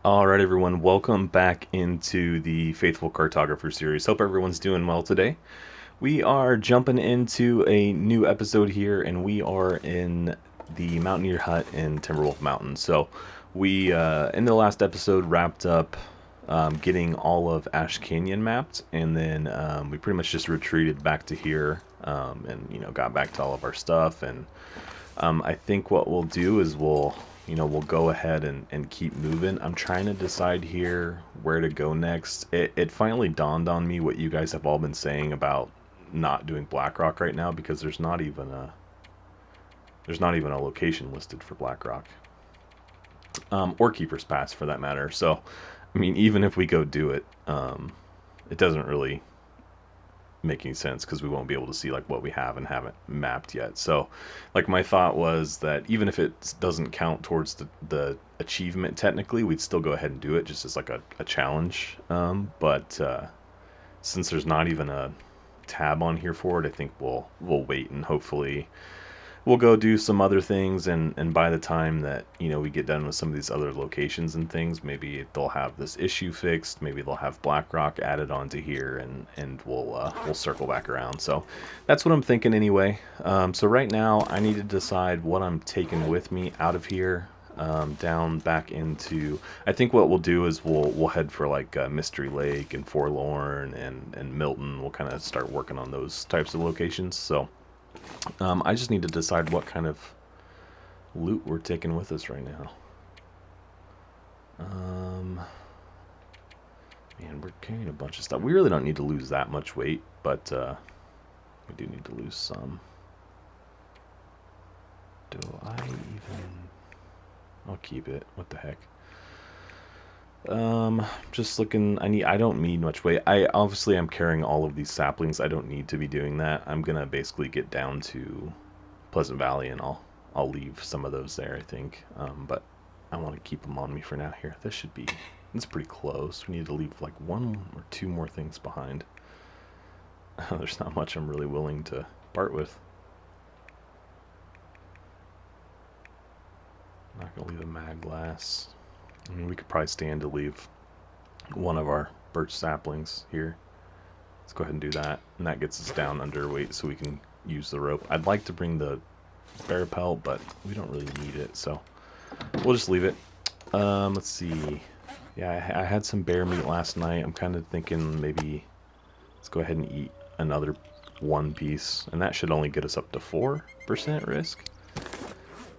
Alright everyone, welcome back into the Faithful Cartographer series. Hope everyone's doing well today. We are jumping into a new episode here, and we are in the Mountaineer Hut in Timberwolf Mountain. So we, in the last episode, wrapped up getting all of Ash Canyon mapped, and then we pretty much just retreated back to here and, got back to all of our stuff. And I think what we'll do is we'll go ahead and keep moving. I'm trying to decide here where to go next. It finally dawned on me what you guys have all been saying about not doing Blackrock right now, because there's not even a location listed for Blackrock, or Keeper's Pass for that matter. So, I mean, even if we go do it, it doesn't really making sense because we won't be able to see like what we have and haven't mapped yet. So like my thought was that even if it doesn't count towards the achievement technically, we'd still go ahead and do it just as like a challenge. But since there's not even a tab on here for it, I think we'll wait, and hopefully we'll go do some other things, and by the time that we get done with some of these other locations and things, maybe they'll have this issue fixed, maybe they'll have Blackrock added onto here, and we'll circle back around. So that's what I'm thinking anyway. So right now I need to decide what I'm taking with me out of here, down back into, I think what we'll do is we'll head for like Mystery Lake and Forlorn and Milton. We'll kind of start working on those types of locations. So I just need to decide what kind of loot we're taking with us right now. Man, we're carrying a bunch of stuff. We really don't need to lose that much weight, but we do need to lose some. Do I even... I'll keep it. What the heck? Just looking. I don't need much weight. Obviously I'm carrying all of these saplings. I don't need to be doing that. I'm gonna basically get down to Pleasant Valley, and I'll leave some of those there, I think. But I want to keep them on me for now. Here, it's pretty close. We need to leave like one or two more things behind. There's not much I'm really willing to part with. I'm not gonna leave a mag glass. I mean, we could probably stand to leave one of our birch saplings here. Let's go ahead and do that. And that gets us down underweight so we can use the rope. I'd like to bring the bear pelt, but we don't really need it, so we'll just leave it. Let's see. Yeah, I had some bear meat last night. I'm kind of thinking maybe let's go ahead and eat another one piece. And that should only get us up to 4% risk.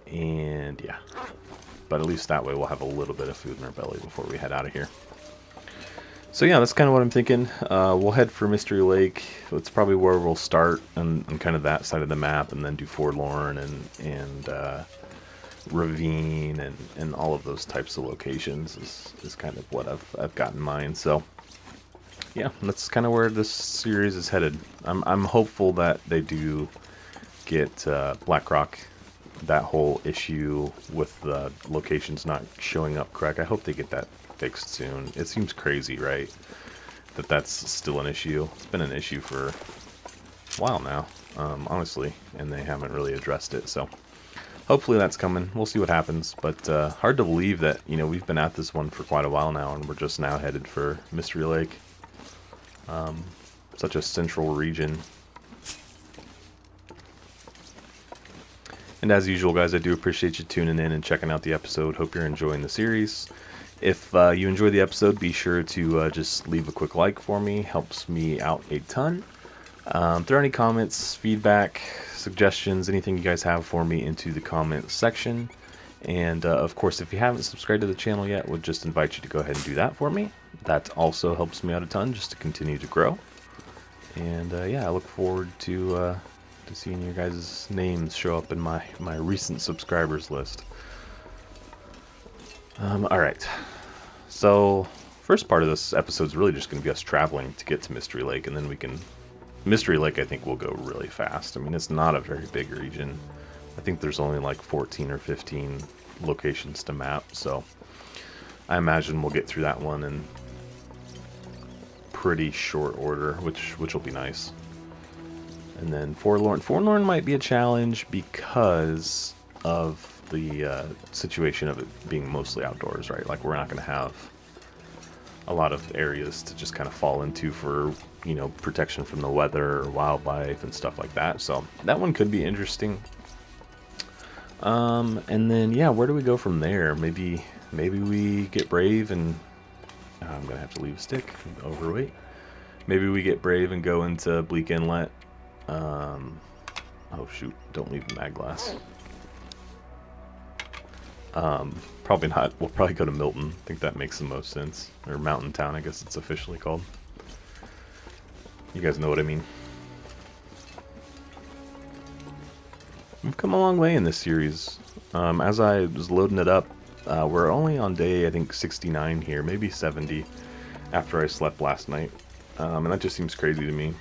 And yeah. But at least that way we'll have a little bit of food in our belly before we head out of here. So yeah, that's kind of what I'm thinking. We'll head for Mystery Lake. It's probably where we'll start, and kind of that side of the map, and then do Forlorn and Ravine and all of those types of locations is kind of what I've got in mind. So yeah, that's kind of where this series is headed. I'm hopeful that they do get Blackrock, that whole issue with the locations not showing up correct. I hope they get that fixed soon. It seems crazy, right? That's still an issue. It's been an issue for a while now, honestly, and they haven't really addressed it. So hopefully that's coming. We'll see what happens. But hard to believe that we've been at this one for quite a while now, and we're just now headed for Mystery Lake. Such a central region. And as usual, guys, I do appreciate you tuning in and checking out the episode. Hope you're enjoying the series. If you enjoy the episode, be sure to just leave a quick like for me. Helps me out a ton. Throw any comments, feedback, suggestions, anything you guys have for me into the comment section. And of course, if you haven't subscribed to the channel yet, would just invite you to go ahead and do that for me. That also helps me out a ton just to continue to grow. And yeah, I look forward to seeing your guys' names show up in my recent subscribers list. Alright, so first part of this episode is really just going to be us traveling to get to Mystery Lake, and then we can... Mystery Lake, I think, will go really fast. I mean, it's not a very big region. I think there's only like 14 or 15 locations to map, so I imagine we'll get through that one in pretty short order, which will be nice. And then Forlorn. Forlorn might be a challenge because of the situation of it being mostly outdoors, right? Like we're not going to have a lot of areas to just kind of fall into for, you know, protection from the weather or wildlife and stuff like that. So that one could be interesting. And then yeah, where do we go from there? Maybe we get brave and I'm gonna have to leave a stick. I'm overweight. Maybe we get brave and go into Bleak Inlet. Oh shoot! Don't leave the mag glass. Probably not. We'll probably go to Milton. I think that makes the most sense. Or Mountain Town, I guess it's officially called. You guys know what I mean. We've come a long way in this series. As I was loading it up, we're only on day, I think, 69 here, maybe 70, after I slept last night. And that just seems crazy to me.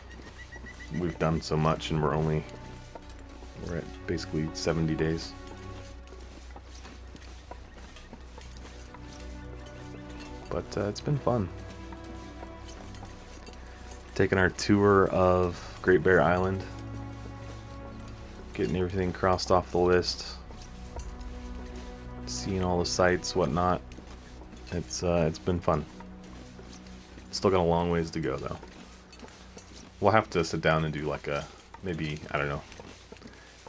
We've done so much, and we're at basically 70 days. But it's been fun. Taking our tour of Great Bear Island. Getting everything crossed off the list. Seeing all the sights, whatnot. It's been fun. Still got a long ways to go though. We'll have to sit down and do like a, maybe, I don't know.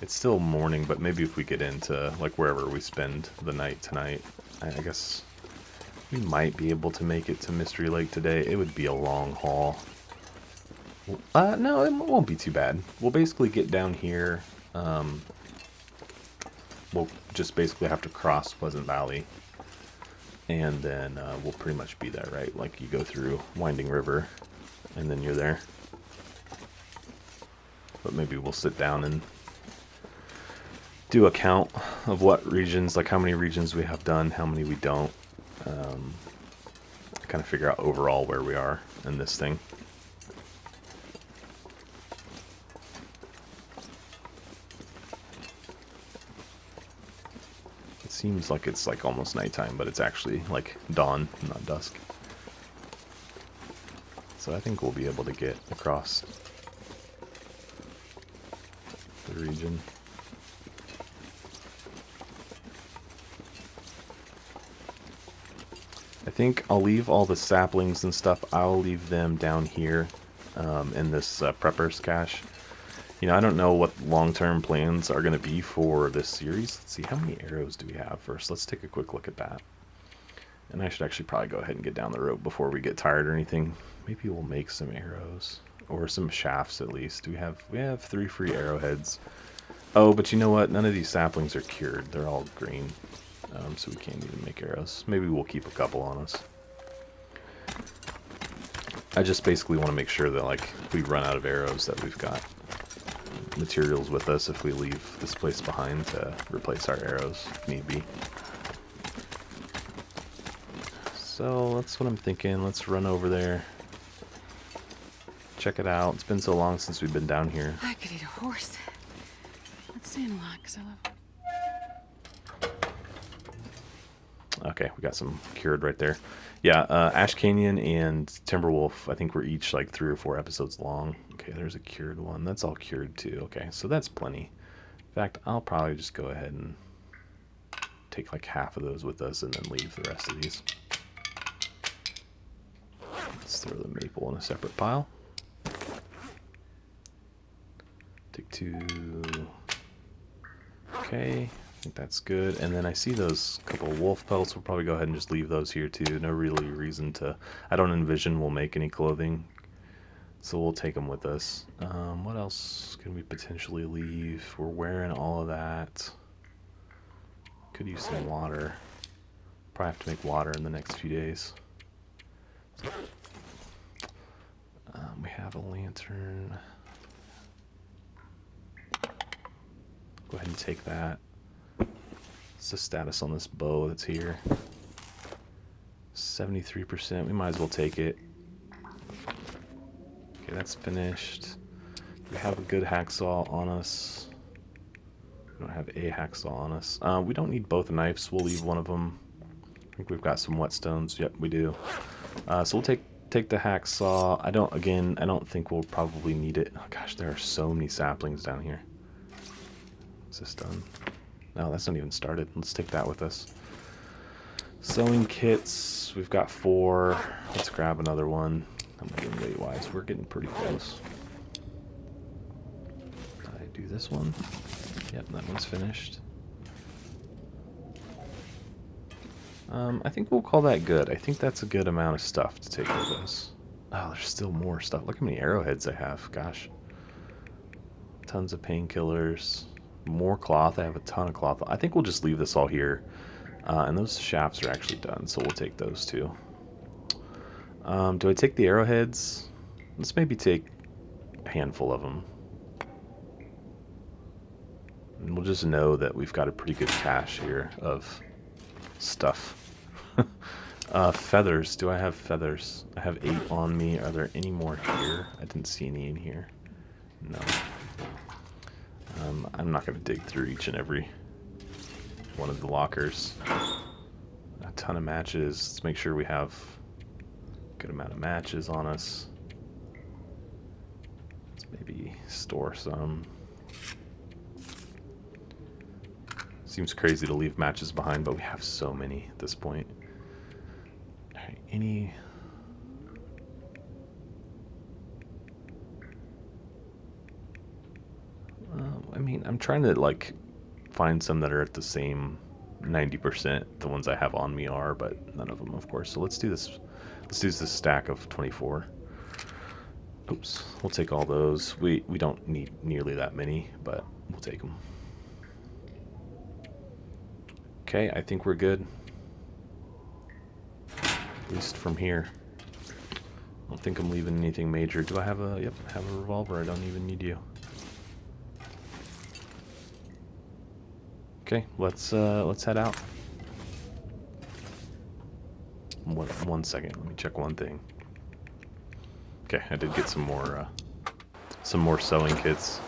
It's still morning, but maybe if we get into like wherever we spend the night tonight, I guess we might be able to make it to Mystery Lake today. It would be a long haul. No, it won't be too bad. We'll basically get down here. We'll just basically have to cross Pleasant Valley, and then we'll pretty much be there, right? Like you go through Winding River, and then you're there. But maybe we'll sit down and do a count of what regions, like how many regions we have done, how many we don't. Kind of figure out overall where we are in this thing. It seems like it's like almost nighttime, but it's actually like dawn, not dusk. So I think we'll be able to get across the region. I think I'll leave all the saplings and stuff, I'll leave them down here in this prepper's cache. You know, I don't know what long-term plans are going to be for this series. Let's see, how many arrows do we have first? Let's take a quick look at that. And I should actually probably go ahead and get down the rope before we get tired or anything. Maybe we'll make some arrows. Or some shafts at least. We have 3 free arrowheads. Oh, but you know what? None of these saplings are cured. They're all green. So we can't even make arrows. Maybe we'll keep a couple on us. I just basically want to make sure that like if we run out of arrows that we've got materials with us if we leave this place behind to replace our arrows if need be. So that's what I'm thinking. Let's run over there. Check it out. It's been so long since we've been down here. I could eat a horse. Let's say a lot because I love. Okay, we got some cured right there. Yeah, Ash Canyon and Timberwolf, I think we're each like 3 or 4 episodes long. Okay, there's a cured one. That's all cured too. Okay, so that's plenty. In fact, I'll probably just go ahead and take like half of those with us and then leave the rest of these. Let's throw the maple in a separate pile. Take 2. Okay. I think that's good. And then I see those couple of wolf pelts. We'll probably go ahead and just leave those here too. No really reason to... I don't envision we'll make any clothing. So we'll take them with us. What else can we potentially leave? We're wearing all of that. Could use some water. Probably have to make water in the next few days. We have a lantern. Go ahead and take that. What's the status on this bow that's here? 73%. We might as well take it. Okay, that's finished. We have a good hacksaw on us. We don't have a hacksaw on us. We don't need both knives. We'll leave one of them. I think we've got some whetstones. Yep, we do. So we'll take the hacksaw. I don't think we'll probably need it. Oh gosh, there are so many saplings down here. Is this done? Oh, that's not even started. Let's take that with us. Sewing kits. We've got 4. Let's grab another one. I'm doing weight-wise. We're getting pretty close. Did I do this one? Yep, that one's finished. I think we'll call that good. I think that's a good amount of stuff to take with us. Oh, there's still more stuff. Look how many arrowheads I have. Gosh. Tons of painkillers. More cloth. I have a ton of cloth. I think we'll just leave this all here. And those shafts are actually done, so we'll take those too. Do I take the arrowheads? Let's maybe take a handful of them. And we'll just know that we've got a pretty good cache here of stuff. Feathers. Do I have feathers? I have 8 on me. Are there any more here? I didn't see any in here. No. I'm not going to dig through each and every one of the lockers. A ton of matches. Let's make sure we have a good amount of matches on us. Let's maybe store some. Seems crazy to leave matches behind, but we have so many at this point. Alright, any... I mean, I'm trying to, like, find some that are at the same 90% the ones I have on me are, but none of them, of course. So let's do this. Let's use this stack of 24. Oops, we'll take all those. We don't need nearly that many, but we'll take them. Okay, I think we're good. At least from here. I don't think I'm leaving anything major. Do I have a... Yep, I have a revolver. I don't even need you. Okay, let's head out. One second. Let me check one thing. Okay, I did get some more sewing kits.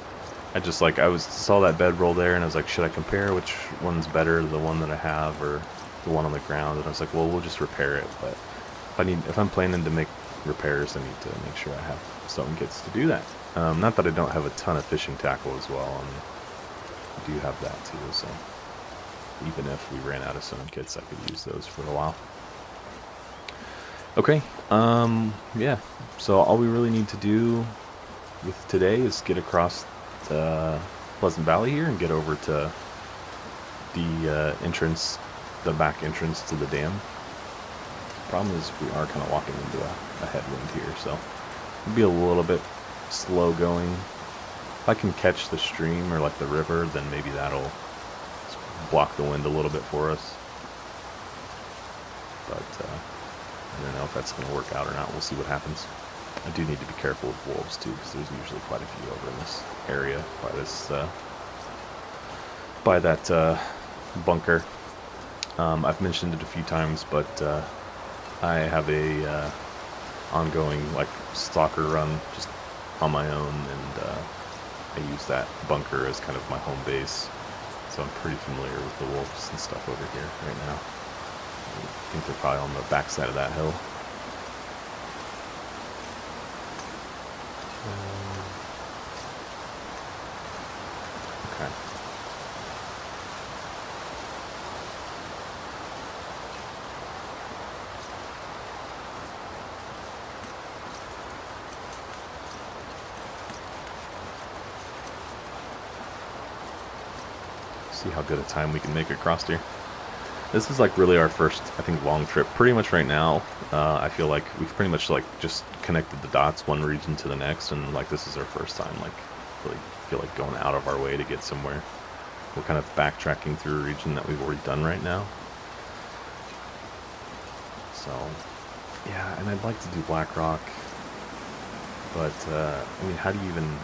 I saw that bedroll there, and I was like, should I compare which one's better, the one that I have or the one on the ground? And I was like, well, we'll just repair it. But if I'm planning to make repairs, I need to make sure I have sewing kits to do that. Not that I don't have a ton of fishing tackle as well. I mean, I do have that too. So even if we ran out of sewing kits, I could use those for a while. Okay. Yeah. So all we really need to do with today is get across Pleasant Valley here and get over to the entrance, the back entrance to the dam. Problem is we are kind of walking into a headwind here, so it'll be a little bit slow going. If I can catch the stream or like the river, then maybe that'll block the wind a little bit for us. But I don't know if that's going to work out or not. We'll see what happens. I do need to be careful with wolves too, because there's usually quite a few over in this area by that bunker. I've mentioned it a few times, but I have a ongoing like stalker run just on my own, and I use that bunker as kind of my home base. So I'm pretty familiar with the wolves and stuff over here right now. I think they're probably on the backside of that hill. Okay. See how good a time we can make across here. This is like really our first, I think, long trip. Pretty much right now, I feel like we've pretty much like just connected the dots one region to the next, and like this is our first time like really feel like going out of our way to get somewhere. We're kind of backtracking through a region that we've already done right now. So yeah, and I'd like to do Black Rock, but I mean, how do you even...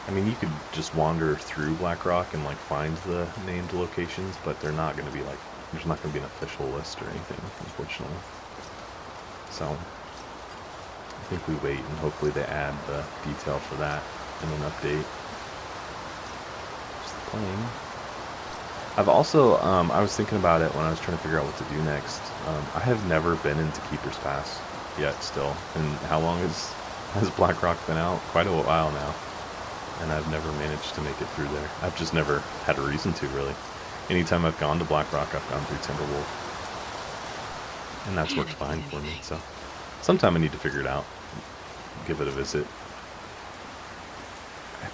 I mean, you could just wander through Black Rock and like find the named locations, but they're not going to be like, there's not going to be an official list or anything, unfortunately. So I think we wait, and hopefully they add the detail for that in an update. Just playing. I've also, I was thinking about it when I was trying to figure out what to do next. I have never been into Keeper's Pass yet still. And how long has Black Rock been out? Quite a while now. And I've never managed to make it through there. I've just never had a reason to, really. anytime I've gone to Black Rock, I've gone through Timberwolf. And that's Man, worked I fine can't for me, anything. so sometime I need to figure it out. Give it a visit.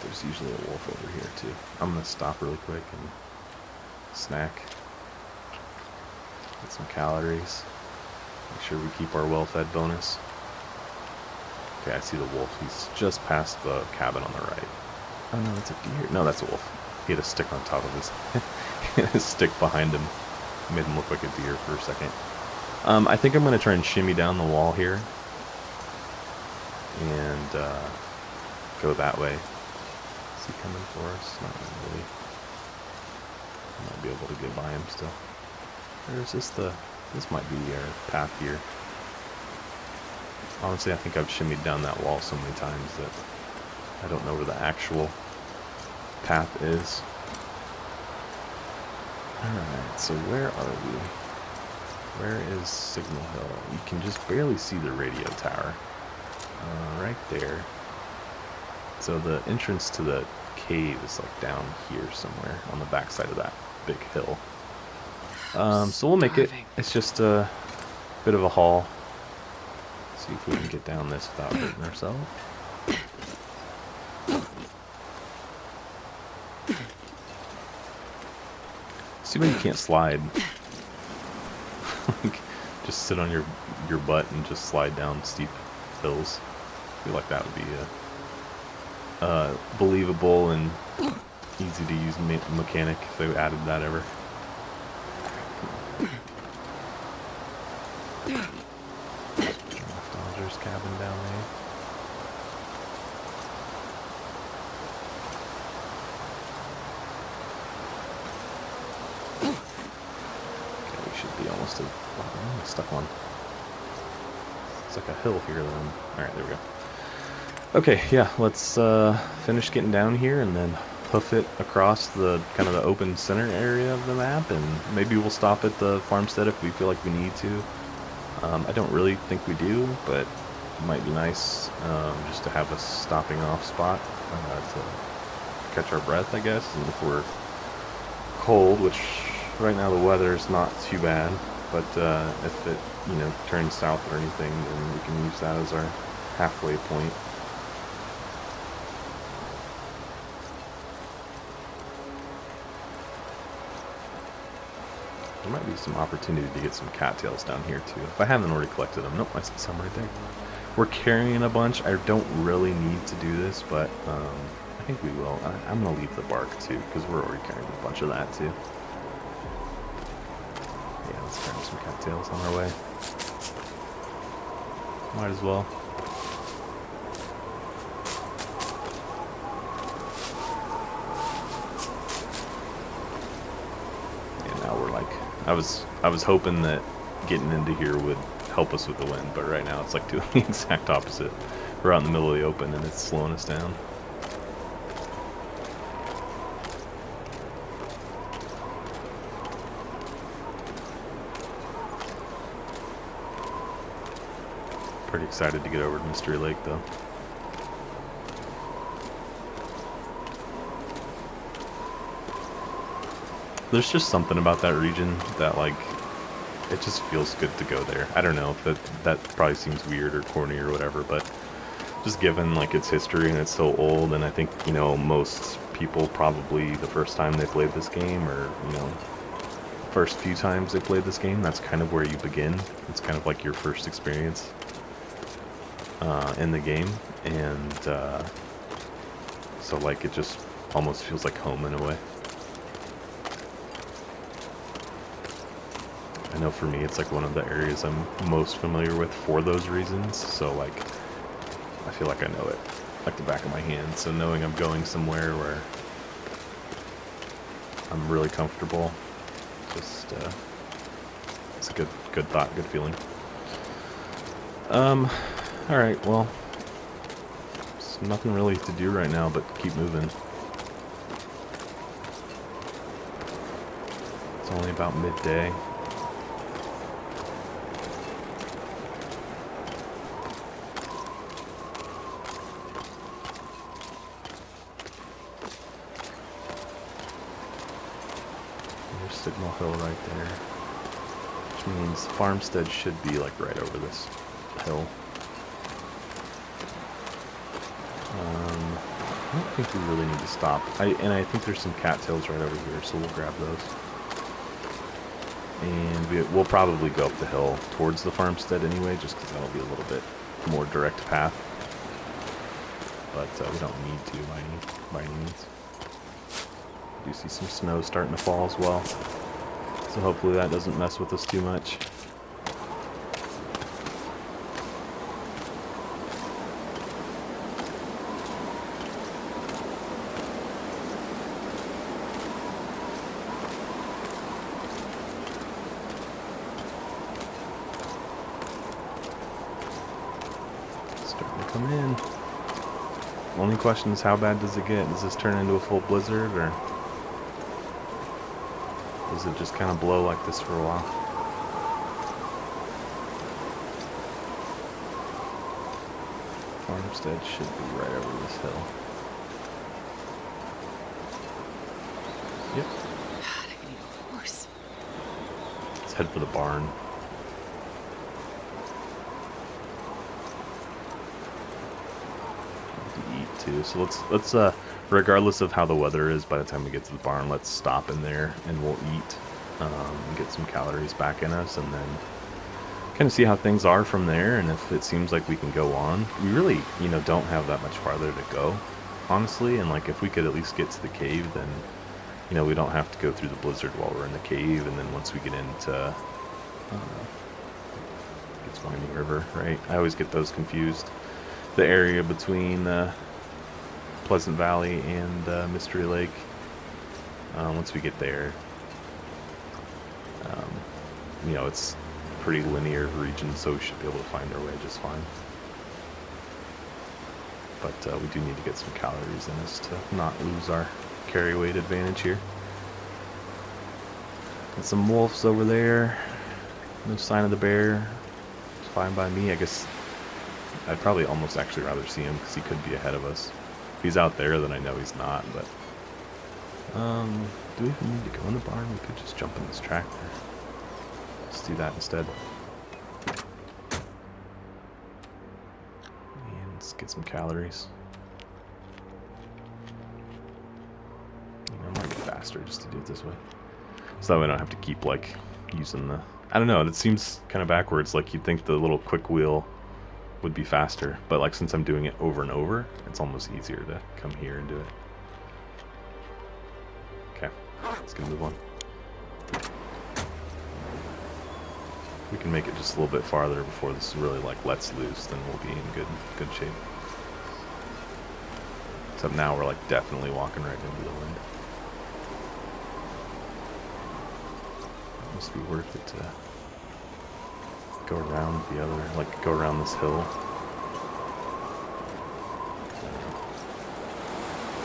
There's usually a wolf over here, too. I'm going to stop really quick and snack. Get some calories. Make sure we keep our well-fed bonus. Okay, I see the wolf. He's just past the cabin on the right. Oh no, that's a deer. No, that's a wolf. He had a stick on top of his... he had a stick behind him. Made him look like a deer for a second. I think I'm going to try and shimmy down the wall here. And go that way. Is he coming for us? Not really. I might be able to get by him still. Or is this the... This might be our path here. Honestly, I think I've shimmied down that wall so many times that I don't know where the actual path is. Alright, so where are we? Where is Signal Hill? You can just barely see the radio tower. Right there. So the entrance to the cave is like down here somewhere on the backside of that big hill. So we'll make it. It's just a bit of a haul. See if we can get down this without hurting ourselves. See when you can't slide. Like, just sit on your butt and just slide down steep hills. I feel like that would be a believable and easy to use mechanic if they added that ever. Dodger's cabin down there. Okay, we should be almost I'm stuck on. It's like a hill here then. Alright, there we go. Okay, yeah, let's finish getting down here and then hoof it across the kind of the open center area of the map, and maybe we'll stop at the farmstead if we feel like we need to. I don't really think we do, but it might be nice just to have a stopping off spot to catch our breath, I guess. And if we're cold, which right now the weather is not too bad, but if it turns south or anything, then we can use that as our halfway point. There might be some opportunity to get some cattails down here too, if I haven't already collected them. Nope, I see some right there. We're carrying a bunch. I don't really need to do this, but I think we will. I'm going to leave the bark too, because we're already carrying a bunch of that too. Yeah, let's grab some cattails on our way. Might as well. Yeah, now we're like... I was hoping that getting into here would help us with the wind, but right now it's like doing the exact opposite. We're out in the middle of the open and it's slowing us down. Pretty excited to get over to Mystery Lake though. There's just something about that region that, like, it just feels good to go there. I don't know if that probably seems weird or corny or whatever, but just given, like, its history and it's so old, and I think, most people probably the first time they played this game, or, first few times they played this game, that's kind of where you begin. It's kind of like your first experience in the game, and so, like, it just almost feels like home in a way. I know for me it's like one of the areas I'm most familiar with for those reasons, so like I feel like I know it like the back of my hand, so knowing I'm going somewhere where I'm really comfortable, just it's a good thought, good feeling. Alright, well, there's nothing really to do right now but keep moving. It's only about midday. signal hill right there. Which means Farmstead should be like right over this hill. I don't think we really need to stop. And I think there's some cattails right over here, so we'll grab those. And we'll probably go up the hill towards the farmstead anyway, just because that'll be a little bit more direct path. But we don't need to by any means. I do see some snow starting to fall as well, so hopefully that doesn't mess with us too much. Come in. Only question is, how bad does it get? Does this turn into a full blizzard, or does it just kind of blow like this for a while? Farmstead should be right over this hill. Yep. God, I can eat a horse. Let's head for the barn. So let's regardless of how the weather is, by the time we get to the barn, let's stop in there and we'll eat and get some calories back in us, and then kind of see how things are from there. And if it seems like we can go on, we really, don't have that much farther to go, honestly. And like, if we could at least get to the cave, then we don't have to go through the blizzard while we're in the cave. And then once we get into it's Winding River, right? I always get those confused. The area between Pleasant Valley and Mystery Lake. Once we get there, it's a pretty linear region, so we should be able to find our way just fine. But we do need to get some calories in us to not lose our carry weight advantage here. Got some wolves over there. No sign of the bear. It's fine by me. I guess I'd probably almost actually rather see him, because he could be ahead of us. If he's out there, then I know he's not. But do we even need to go in the barn? We could just jump in this tractor. Let's do that instead. And let's get some calories. It might be faster just to do it this way, so that way I don't have to keep like using the. I don't know. It seems kind of backwards. Like, you'd think the little quick wheel would be faster, but like, since I'm doing it over and over, it's almost easier to come here and do it. Okay, let's get move on. We can make it just a little bit farther before this really like lets loose, then we'll be in good shape. Except now we're like definitely walking right into the wind. It must be worth it to go around the other, like go around this hill.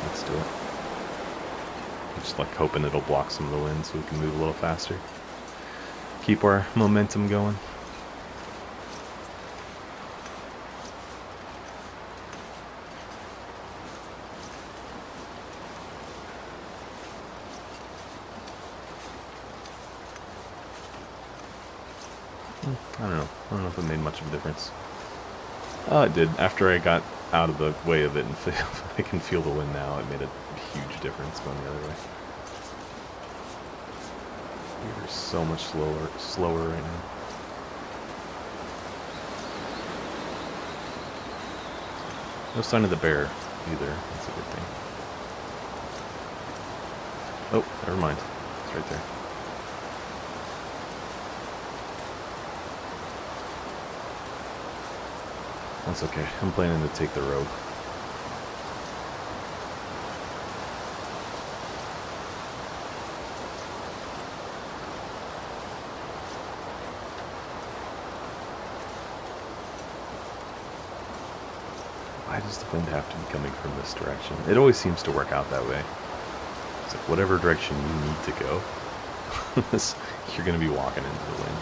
Let's do it. Just like hoping it'll block some of the wind so we can move a little faster. Keep our momentum going. I don't know if it made much of a difference. It did. After I got out of the way of it and I can feel the wind now, it made a huge difference going the other way. We're so much slower right now. No sign of the bear either. That's a good thing. Oh, never mind. It's right there. That's okay. I'm planning to take the road. Why does the wind have to be coming from this direction? It always seems to work out that way. It's like whatever direction you need to go, you're going to be walking into the wind.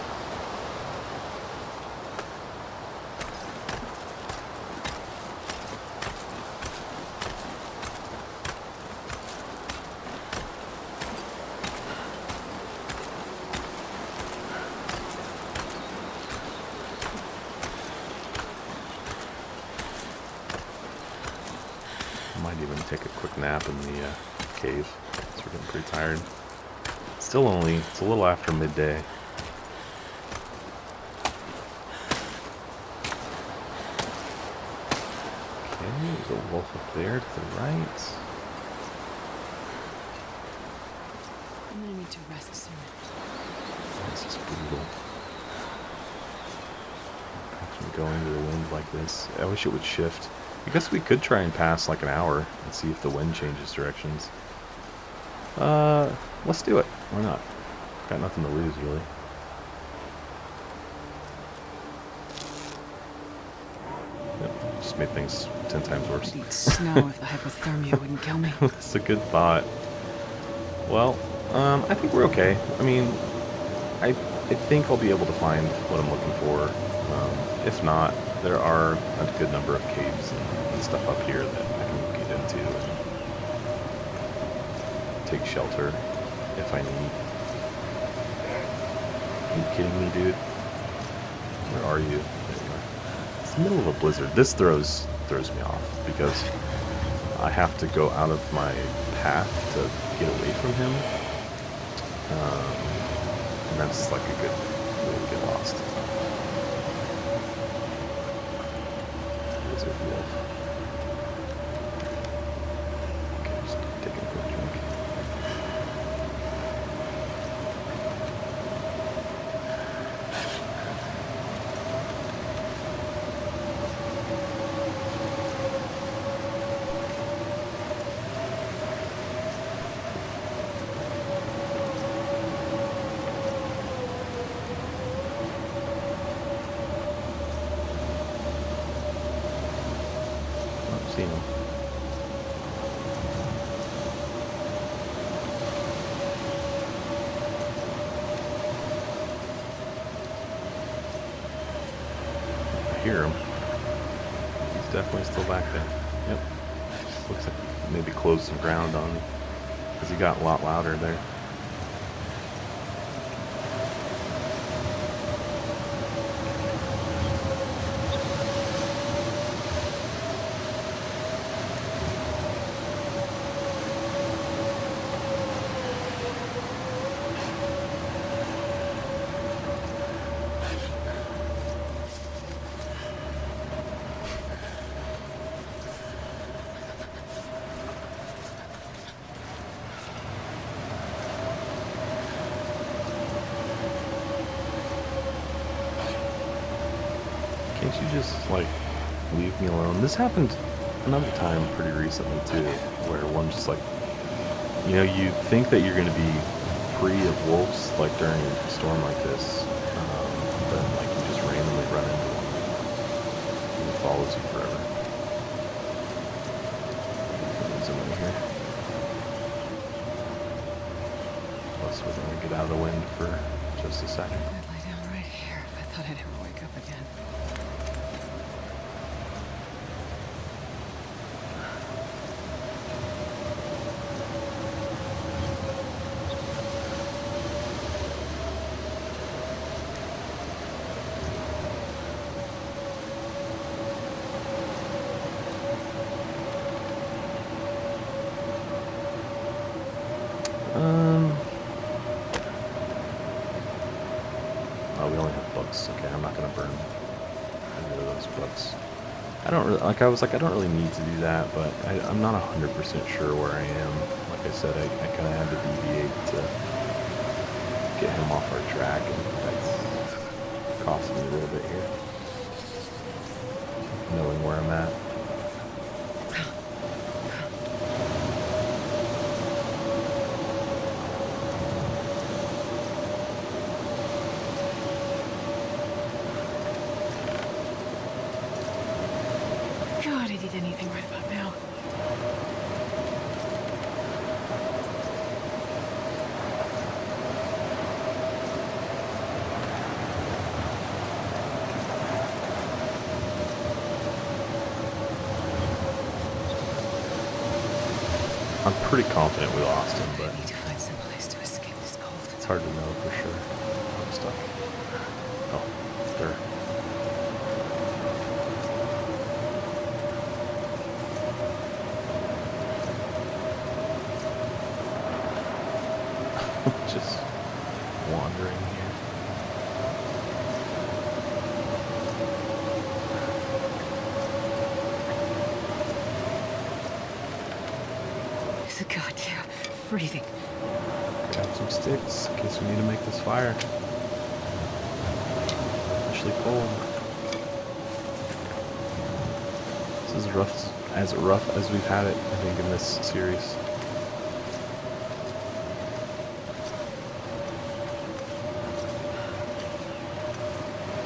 Might even take a quick nap in the cave. So we're getting pretty tired. It's a little after midday. Okay, there's a wolf up there to the right. I'm gonna need to rest soon. This is brutal. Going to the wind like this. I wish it would shift. I guess we could try and pass like an hour and see if the wind changes directions. Let's do it. Why not? Got nothing to lose, really. Yep, just made things 10 times worse. I'd eat snow if the hypothermia wouldn't kill me. That's a good thought. Well, I think we're okay. I mean, I think I'll be able to find what I'm looking for. If not, there are a good number of caves and stuff up here that I can get into and take shelter if I need. Are you kidding me, dude? Where are you? There you are. It's the middle of a blizzard. This throws me off because I have to go out of my path to get away from him. And that's like a good way to get lost. Wolf. Okay, just taking a quick drink. Seen him. I hear him. He's definitely still back there. Yep. Just looks like maybe closed some ground on me because he got a lot louder there. Can't you just, like, leave me alone? This happened another time pretty recently, too, where one just, like, you know, you think that you're going to be free of wolves, like, during a storm like this, but, like, you just randomly run into one, and it follows you forever. Zoom in here. Plus, we're going to get out of the wind for just a second. I'd lie down right here if I thought I'd ever wake up again. Oh, we only have books. Okay, I'm not gonna burn any of those books. I don't really, like, I was like, I don't really need to do that, but I'm not 100% sure where I am. Like I said, I kind of had to deviate to get him off our track, and that's cost me a little bit here. Knowing where I'm at. God, I'd eat anything right about now. I'm pretty confident we lost him, but I need to find some place to escape this cold. it's hard to know for sure. I'm stuck. Oh, there. Just wandering here. It's a goddamn freezing. Grab some sticks in case we need to make this fire. Especially cold. This is as rough as we've had it, I think, in this series.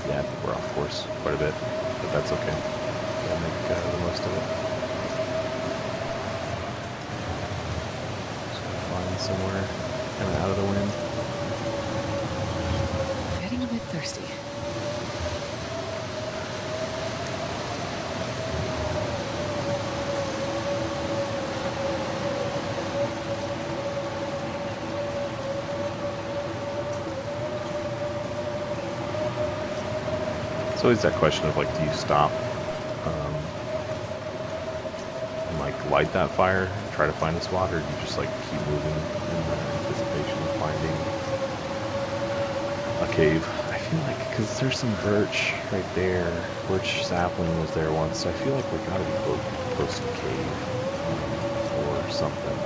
Yeah, I think we're off course quite a bit, but that's okay. We'll make the most of it. Just gotta find somewhere kind of out of the wind. Getting a bit thirsty. It's always that question of, like, do you stop and, like, light that fire, try to find a spot, or do you just, like, keep moving in the anticipation of finding a cave? I feel like, because there's some birch right there, birch sapling was there once, so I feel like we gotta be close to the cave, or something.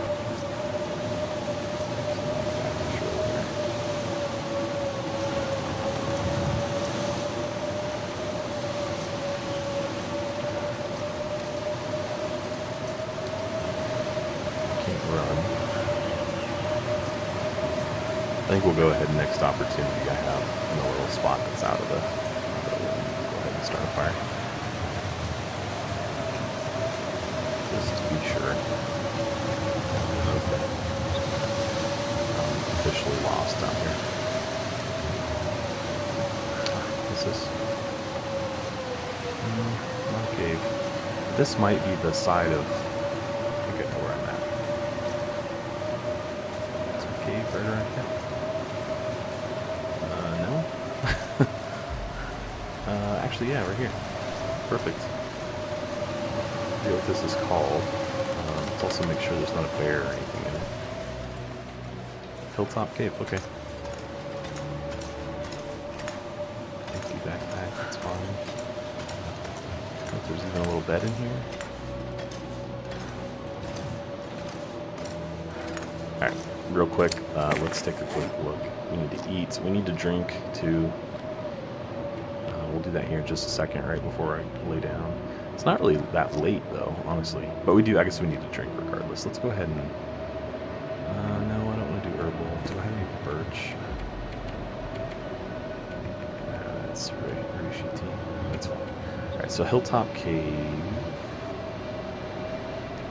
I think we'll go ahead, next opportunity I have in a little spot that's out of the wind. Go ahead and start a fire. Just to be sure. Okay. I'm officially lost down here. What's this? Not a cave. This might be the side of... I think I know where I'm at. Is there a cave right around here? Actually, yeah, right here. Perfect. I forget what this is called. Let's also make sure there's not a bear or anything in it. Hilltop Cave, okay. Empty backpack, that's fine. I don't know if there's even a little bed in here. Alright, real quick, let's take a quick look. We need to eat, we need to drink too. We'll do that here in just a second, right before I lay down. It's not really that late, though, honestly. But we do, I guess we need to drink regardless. Let's go ahead and... no, I don't want to do herbal. Do I have any birch? That's right, Rishi tea. That's fine. Alright, so Hilltop Cave.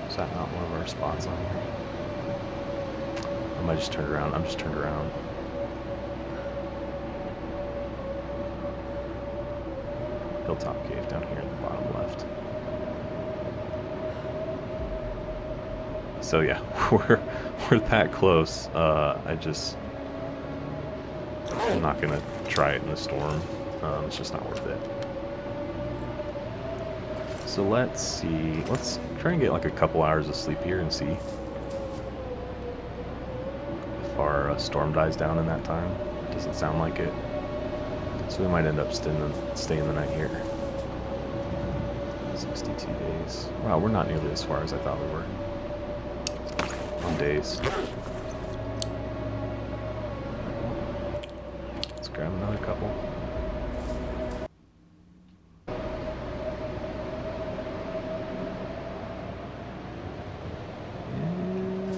Is that not one of our spots on here? I might just turn around. I'm just turned around. Hilltop Cave down here in the bottom left. So yeah, we're that close. I'm not gonna try it in the storm. It's just not worth it. So let's see. Let's try and get like a couple hours of sleep here and see if our storm dies down in that time. Doesn't sound like it. So we might end up staying the night here. 62 days. Wow, we're not nearly as far as I thought we were. On days. Let's grab another couple.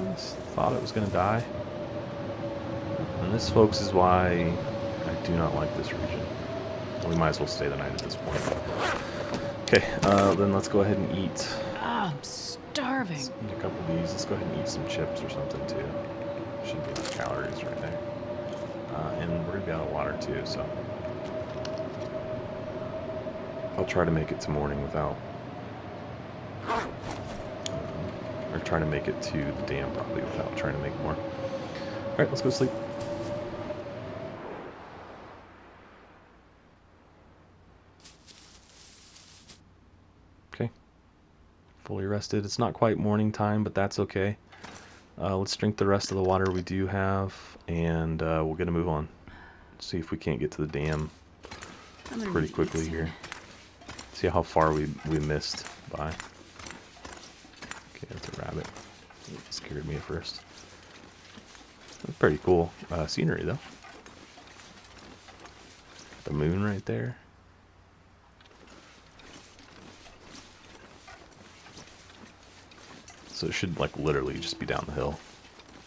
Yes, thought it was gonna die. And this, folks, is why I do not like this region. We might as well stay the night at this point. Okay, then let's go ahead and eat. I'm starving. Let's eat a couple of these. Let's go ahead and eat some chips or something too. Should be enough calories right there. And we're gonna be out of water too, so I'll try to make it to morning without, or try to make it to the dam probably without trying to make more. All right, let's go sleep. Okay, fully rested. It's not quite morning time, but that's okay. Let's drink the rest of the water we do have, and we'll get a move on. See if we can't get to the dam pretty quickly here. See how far we missed by. Okay, that's a rabbit. It scared me at first. That's pretty cool scenery, though. The moon right there. So it should, like, literally just be down the hill.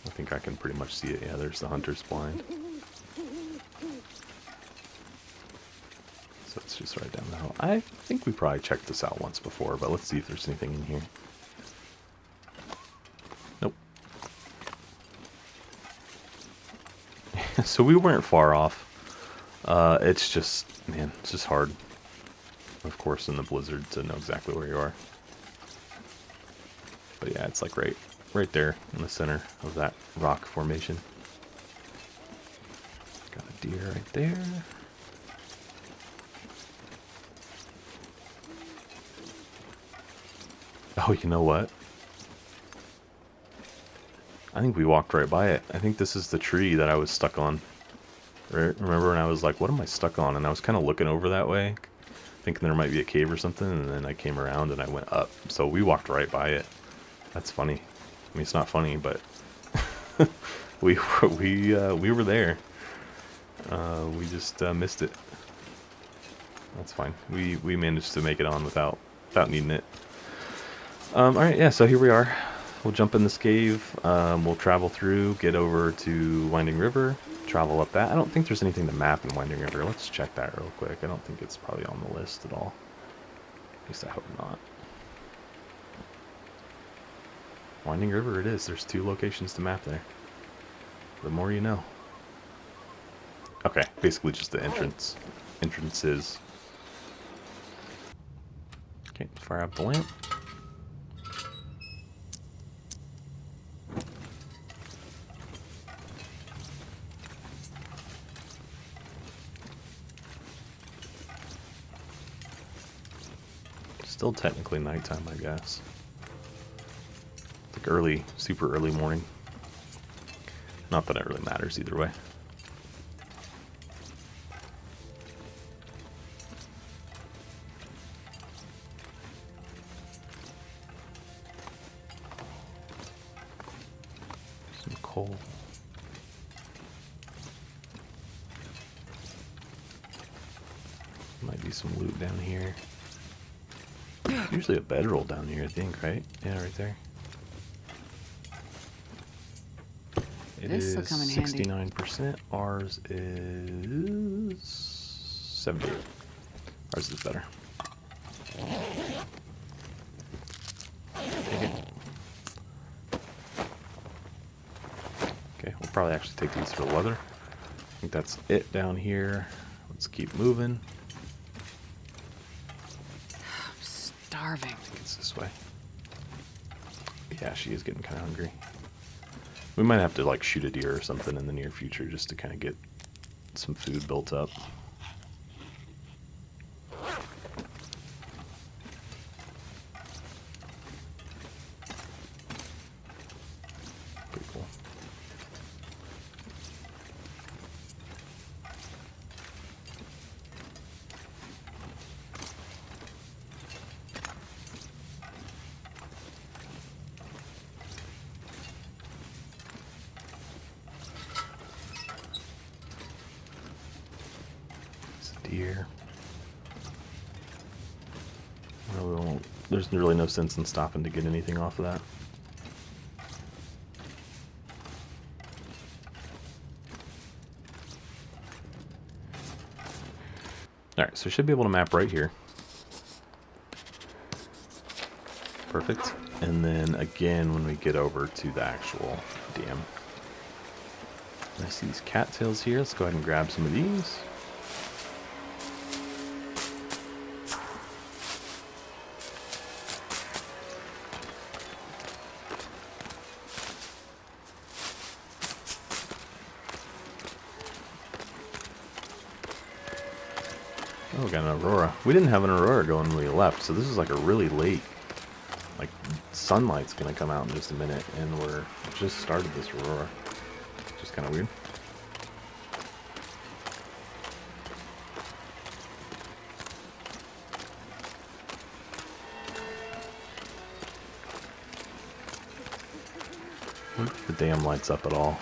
I think I can pretty much see it. Yeah, there's the hunter's blind. So it's just right down the hill. I think we probably checked this out once before, but let's see if there's anything in here. Nope. So we weren't far off. It's just, man, it's just hard, of course, in the blizzard to know exactly where you are. But yeah, it's like right there in the center of that rock formation. Got a deer right there. Oh, you know what? I think we walked right by it. I think this is the tree that I was stuck on. Remember when I was like, what am I stuck on? And I was kind of looking over that way, thinking there might be a cave or something, and then I came around and I went up. So we walked right by it. That's funny. I mean, it's not funny, but we were there. We just missed it. That's fine. We managed to make it on without needing it. All right, yeah. So here we are. We'll jump in this cave. We'll travel through, get over to Winding River, travel up that. I don't think there's anything to map in Winding River. Let's check that real quick. I don't think it's probably on the list at all. At least I hope not. Winding River it is. There's 2 locations to map there. The more you know. Okay, basically just the entrances. Okay, fire up the lamp. Still technically nighttime, I guess. Like early, super early morning. Not that it really matters either way. Some coal. Might be some loot down here. Usually a bedroll down here, I think, right? Yeah, right there. It is 69%. Ours is 78. Ours is better. Take it. Okay, we'll probably actually take these for the weather. I think that's it down here. Let's keep moving. I'm starving. I think it's this way. Yeah, she is getting kind of hungry. We might have to like shoot a deer or something in the near future just to kind of get some food built up. Pretty cool. Deer. Well, there's really no sense in stopping to get anything off of that. Alright, so should be able to map right here. Perfect. And then again when we get over to the actual dam. I see these cattails here. Let's go ahead and grab some of these. Oh, we got an aurora. We didn't have an aurora going when we left, so this is like a really late Like, sunlight's gonna come out in just a minute, and we're just started this aurora. Just kind of weird. I wonder if the dam lights up at all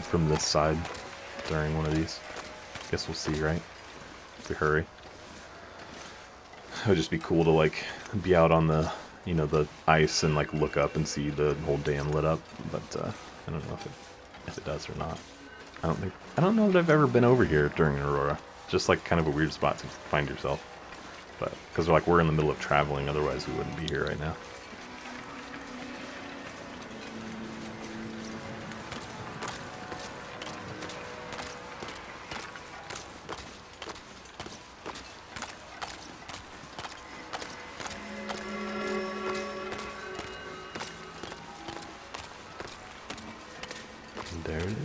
from this side during one of these. Guess we'll see, right? If we hurry. It would just be cool to like be out on the, you know, the ice and like look up and see the whole dam lit up. But I don't know if it does or not. I don't know that I've ever been over here during an aurora. Just like kind of a weird spot to find yourself. But because we're in the middle of traveling, otherwise we wouldn't be here right now. There it is.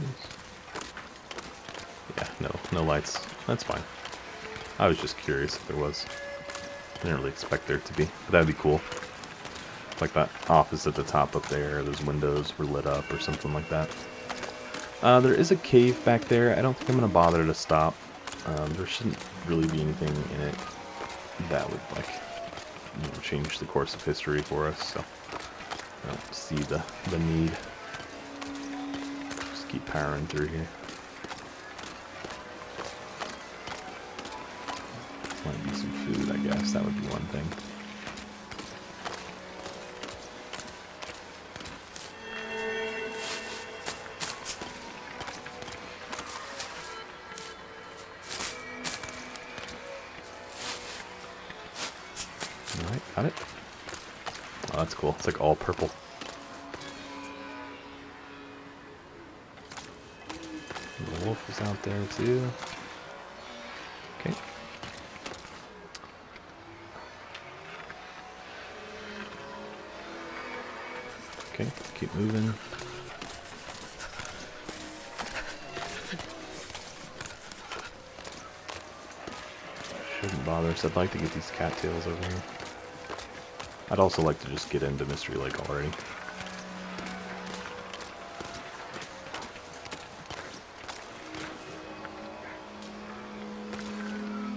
Yeah, no lights. That's fine. I was just curious if there was. I didn't really expect there to be, but that'd be cool. Like that office at the top up there, those windows were lit up or something like that. There is a cave back there. I don't think I'm going to bother to stop. There shouldn't really be anything in it that would, like, you know, change the course of history for us, so I don't see the need. Just keep powering through here. Might be some food, I guess. That would be one thing. Alright, got it. Oh, that's cool. It's like all purple. The wolf is out there too. Okay. Okay, keep moving. Shouldn't bother, so I'd like to get these cattails over here. I'd also like to just get into Mystery Lake already.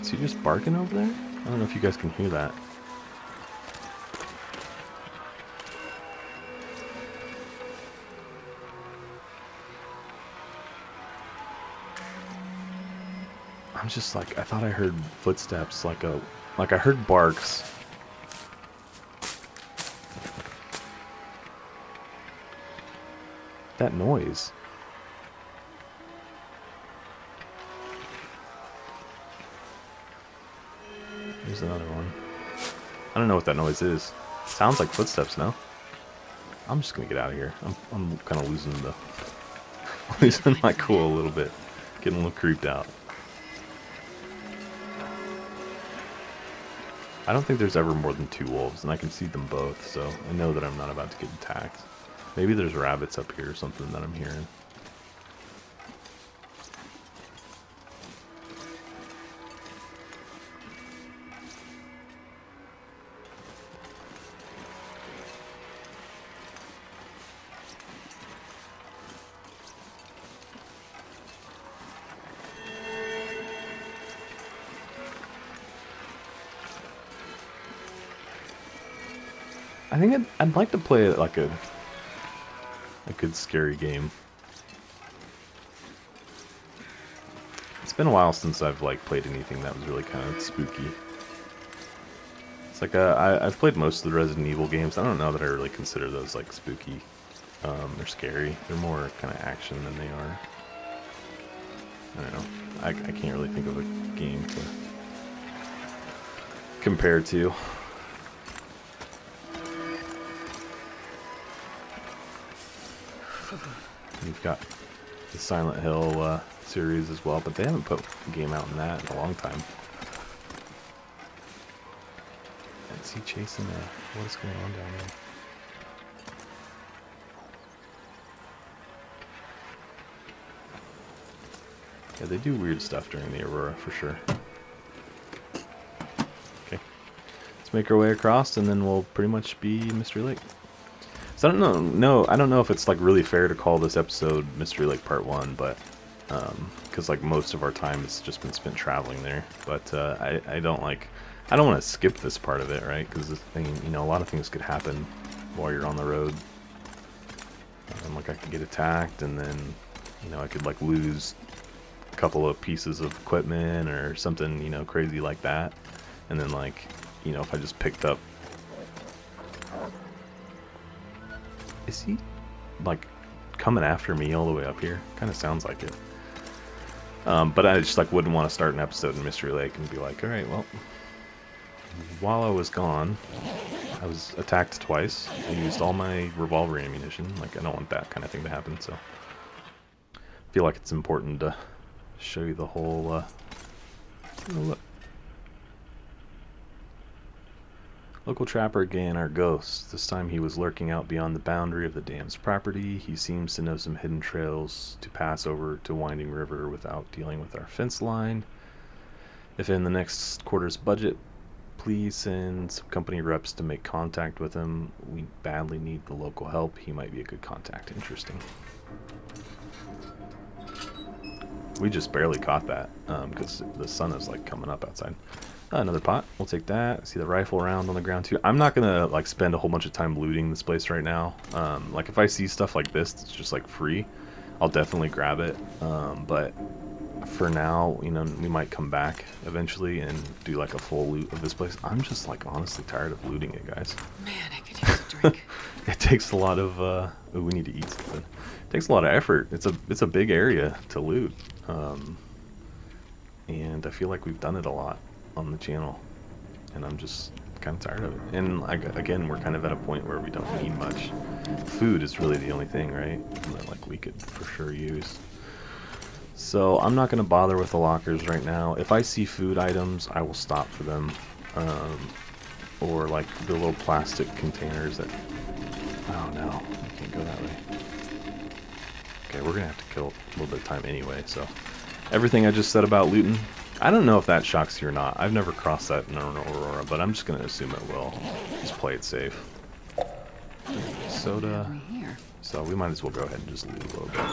Is he just barking over there? I don't know if you guys can hear that. I'm just like, I thought I heard footsteps, like I heard barks. That noise. There's another one. I don't know what that noise is. Sounds like footsteps, no? I'm just gonna get out of here. I'm kind of losing my cool a little bit. Getting a little creeped out. I don't think there's ever more than 2 wolves, and I can see them both, so I know that I'm not about to get attacked. Maybe there's rabbits up here or something that I'm hearing. I think I'd like to play like a good scary game. It's been a while since I've like played anything that was really kind of spooky. It's like I've played most of the Resident Evil games. I don't know that I really consider those like spooky. They're scary. They're more kind of action than they are. I don't know. I can't really think of a game to compare to. You've got the Silent Hill series as well, but they haven't put a game out in that in a long time. Is he chasing what is going on down there? Yeah, they do weird stuff during the Aurora, for sure. Okay. let's make our way across, and then we'll pretty much be Mystery Lake. So I don't know. No, I don't know if it's like really fair to call this episode Mystery Lake Part 1, but because like most of our time has just been spent traveling there. But I don't like. I don't want to skip this part of it, right? Because you know, a lot of things could happen while you're on the road. Like I could get attacked, and then you know I could like lose a couple of pieces of equipment or something, you know, crazy like that. And then like, you know, if I just picked up, is he like coming after me all the way up here? Kind of sounds like it. But I just like wouldn't want to start an episode in Mystery Lake and be like, all right, well, while I was gone, I was attacked twice. I used all my revolver ammunition. Like, I don't want that kind of thing to happen, so I feel like it's important to show you the whole, oh, look. Local trapper again, our ghost. This time he was lurking out beyond the boundary of the dam's property. He seems to know some hidden trails to pass over to Winding River without dealing with our fence line. If in the next quarter's budget, please send some company reps to make contact with him. We badly need the local help. He might be a good contact. Interesting. We just barely caught that because the sun is like coming up outside. Another pot. We'll take that. See the rifle round on the ground too. I'm not gonna like spend a whole bunch of time looting this place right now. Like if I see stuff like this that's just like free, I'll definitely grab it. But for now, you know, we might come back eventually and do like a full loot of this place. I'm just like honestly tired of looting it, guys. Man, I could use a drink. It takes a lot of ooh, we need to eat something. It takes a lot of effort. It's a big area to loot. And I feel like we've done it a lot on the channel, and I'm just kind of tired of it. And again, we're kind of at a point where we don't need much. Food is really the only thing, right, that like we could for sure use. So I'm not going to bother with the lockers right now. If I see food items, I will stop for them, or like the little plastic containers that, oh no, I can't go that way. Okay, we're gonna have to kill a little bit of time anyway. So everything I just said about looting, I don't know if that shocks you or not. I've never crossed that in Aurora, but I'm just going to assume it will. Just play it safe. Soda. So we might as well go ahead and just loot a little bit,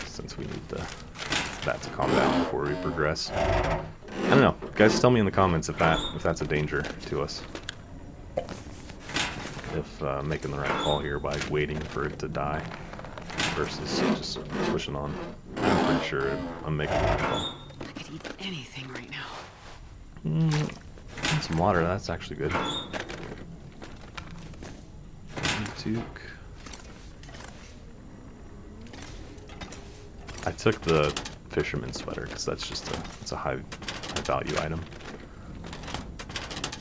since we need that to calm down before we progress. I don't know. Guys, tell me in the comments if that's a danger to us. If making the right call here by waiting for it to die versus just pushing on. I'm pretty sure I'm making the right call. I could eat anything right now. Some water, that's actually good. I took the fisherman's sweater because that's just it's a high value item.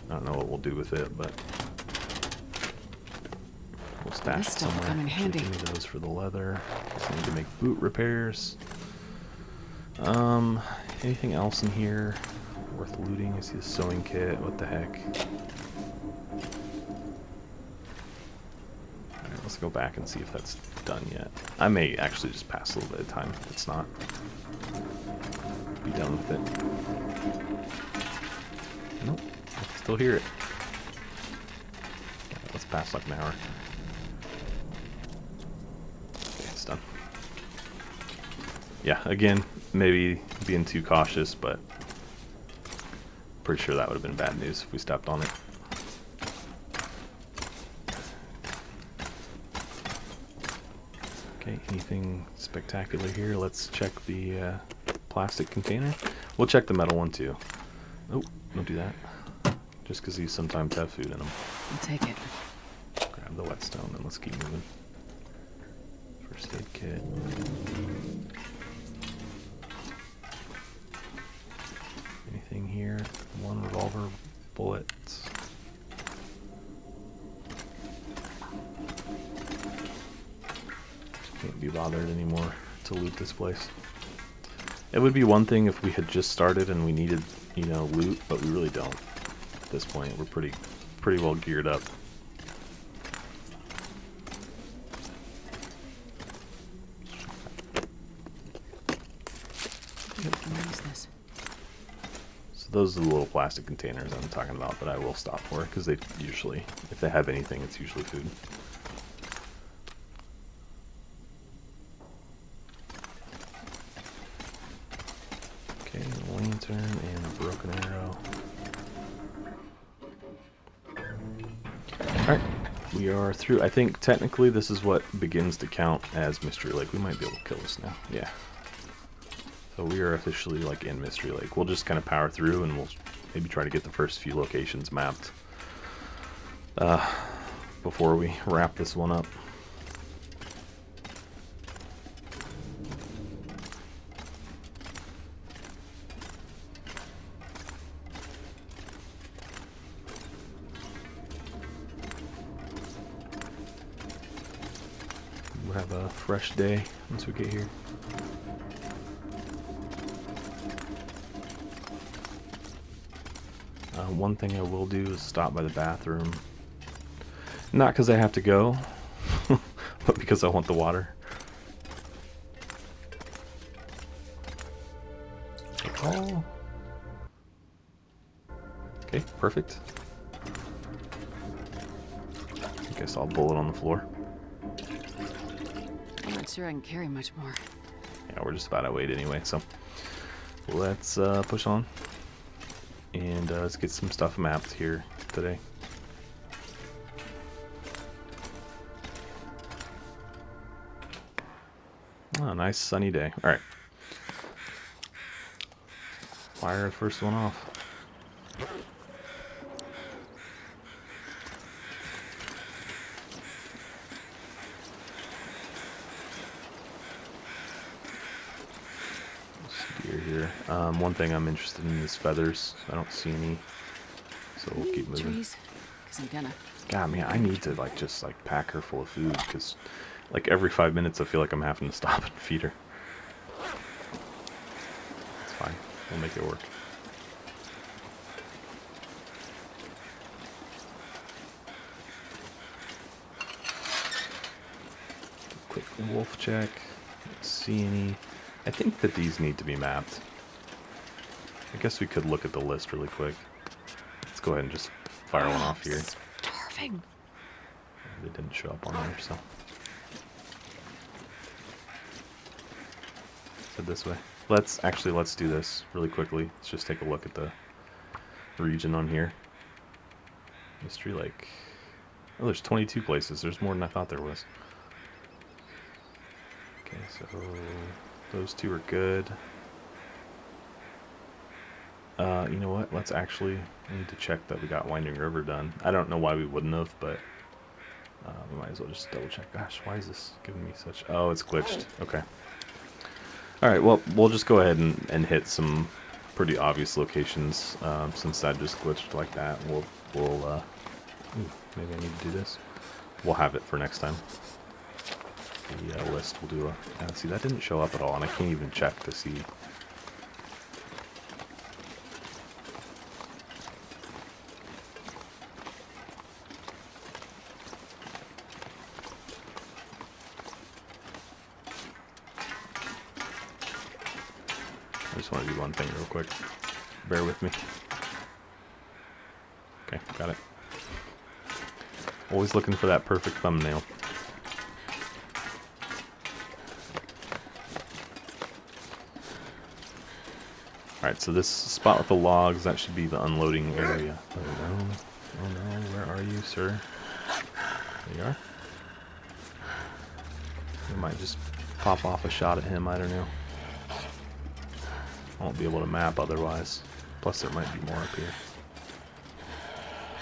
I don't know what we'll do with it, but we'll stash it somewhere. Come in handy. Give me those for the leather. I need to make boot repairs. Anything else in here worth looting? I see a sewing kit. What the heck? Alright, let's go back and see if that's done yet. I may actually just pass a little bit of time if it's not. Be done with it. Nope, I can still hear it. Yeah, let's pass like an hour. Okay, it's done. Yeah, again, maybe being too cautious, but pretty sure that would have been bad news if we stepped on it. Okay, anything spectacular here? Let's check the plastic container. We'll check the metal one too. Oh, don't do that. Just because these sometimes have food in them. I'll take it. Grab the whetstone and let's keep moving. First aid kit. Anything here? One revolver bullet. Can't be bothered anymore to loot this place. It would be one thing if we had just started and we needed, you know, loot, but we really don't. At this point, we're pretty well geared up. those are the little plastic containers I'm talking about that I will stop for, because they usually, if they have anything, it's usually food. Okay, lantern and a broken arrow. Alright, we are through. I think technically this is what begins to count as Mystery Lake. We might be able to kill this now. Yeah. So we are officially like in Mystery Lake. We'll just kind of power through and we'll maybe try to get the first few locations mapped before we wrap this one up. We'll have a fresh day once we get here. One thing I will do is stop by the bathroom. Not because I have to go, but because I want the water. Oh. Okay, perfect. I think I saw a bullet on the floor. I'm not sure I can carry much more. Yeah, we're just about at weight anyway, so let's push on. And let's get some stuff mapped here today. Oh, nice sunny day. Alright. Fire the first one off. Here. One thing I'm interested in is feathers. I don't see any, so we'll keep moving. Trees, 'cause I'm gonna. God, man, I need to like just like pack her full of food because like every 5 minutes I feel like I'm having to stop and feed her. It's fine. We'll make it work. Quick wolf check. Don't see any. I think that these need to be mapped. I guess we could look at the list really quick. Let's go ahead and just fire one off here. Starving. They didn't show up on there, so. So this way. Let's do this really quickly. Let's just take a look at the region on here. Mystery Lake. Oh, there's 22 places. There's more than I thought there was. Okay, so those two are good. You know what? Let's actually need to check that we got Winding River done. I don't know why we wouldn't have, but we might as well just double check. Gosh, why is this giving me such... Oh, it's glitched. Okay. Alright, well, we'll just go ahead and hit some pretty obvious locations since that just glitched like that. Ooh, maybe I need to do this. We'll have it for next time. The list will do a... see, that didn't show up at all, and I can't even check to see... I just want to do one thing real quick. Bear with me. Okay, got it. Always looking for that perfect thumbnail. Alright, so this spot with the logs, that should be the unloading area. Oh no, where are you, sir? There you are. We might just pop off a shot at him, I don't know. I won't be able to map otherwise. Plus there might be more up here.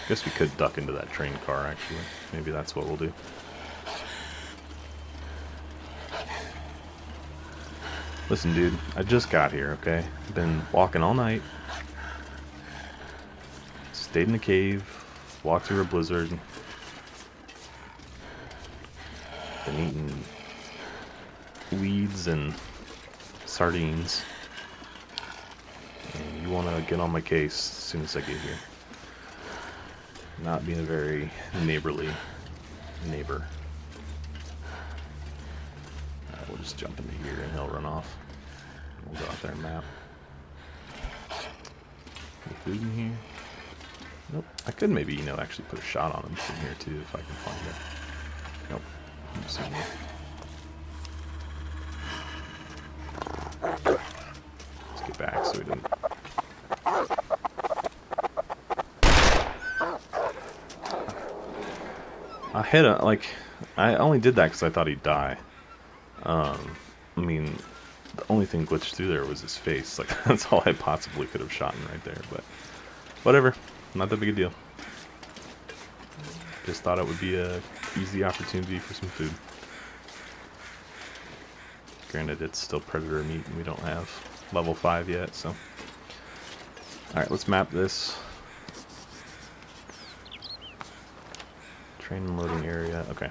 Guess we could duck into that train car, actually. Maybe that's what we'll do. Listen, dude, I just got here, okay? Been walking all night. Stayed in the cave. Walked through a blizzard. Been eating weeds and sardines. And you want to get on my case as soon as I get here. Not being a very neighborly neighbor. We'll just jump into here and he'll run off. We'll go out there and map. Any food in here? Nope. I could maybe, you know, actually put a shot on him from here too if I can find it. Nope. I'm assuming. Let's get back so we didn't. I hit him, like, I only did that because I thought he'd die. I mean, the only thing glitched through there was his face. Like, that's all I possibly could have shot him right there, but whatever. Not that big a deal. Just thought it would be a easy opportunity for some food. Granted, it's still predator meat and we don't have level 5 yet, so. Alright, let's map this. Train and loading area, okay.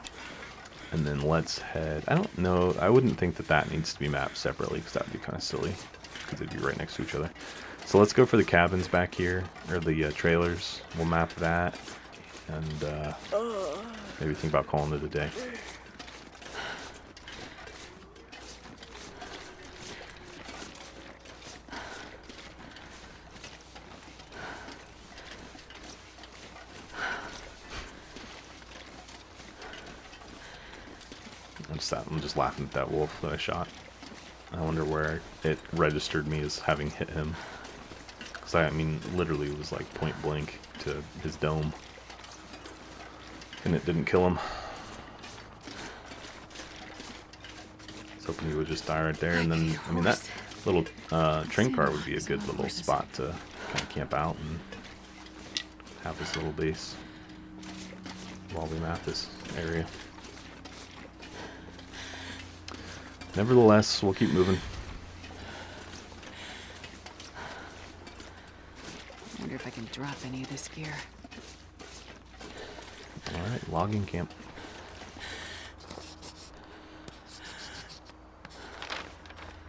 And then let's head, I don't know, I wouldn't think that that needs to be mapped separately because that would be kind of silly because they'd be right next to each other. So let's go for the cabins back here, or the trailers. We'll map that and maybe think about calling it a day. I'm just laughing at that wolf that I shot. I wonder where it registered me as having hit him. Because I mean, literally it was like point blank to his dome. And it didn't kill him. I was hoping he would just die right there. And then, I mean, that little train car would be a good little spot to kind of camp out and have this little base while we map this area. Nevertheless, we'll keep moving. I wonder if I can drop any of this gear. Alright, logging camp.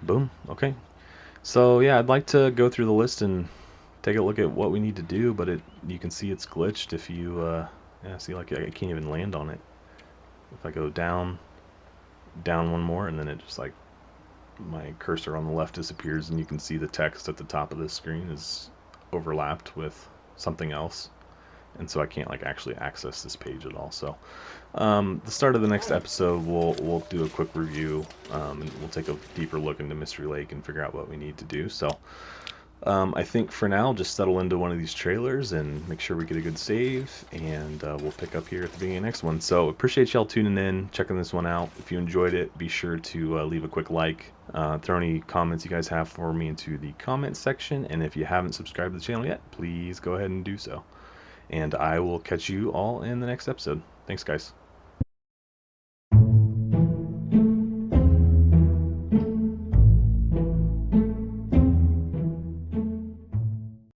Boom. Okay. So yeah, I'd like to go through the list and take a look at what we need to do, but you can see it's glitched if you yeah, see, like I can't even land on it. If I go down one more, and then it just like my cursor on the left disappears and you can see the text at the top of the screen is overlapped with something else, and so I can't like actually access this page at all. So the start of the next episode we'll do a quick review, and we'll take a deeper look into Mystery Lake and figure out what we need to do. So I think for now, just settle into one of these trailers and make sure we get a good save, and we'll pick up here at the beginning of the next one. So appreciate y'all tuning in, checking this one out. If you enjoyed it, be sure to leave a quick like, throw any comments you guys have for me into the comment section, and if you haven't subscribed to the channel yet, please go ahead and do so. And I will catch you all in the next episode. Thanks, guys.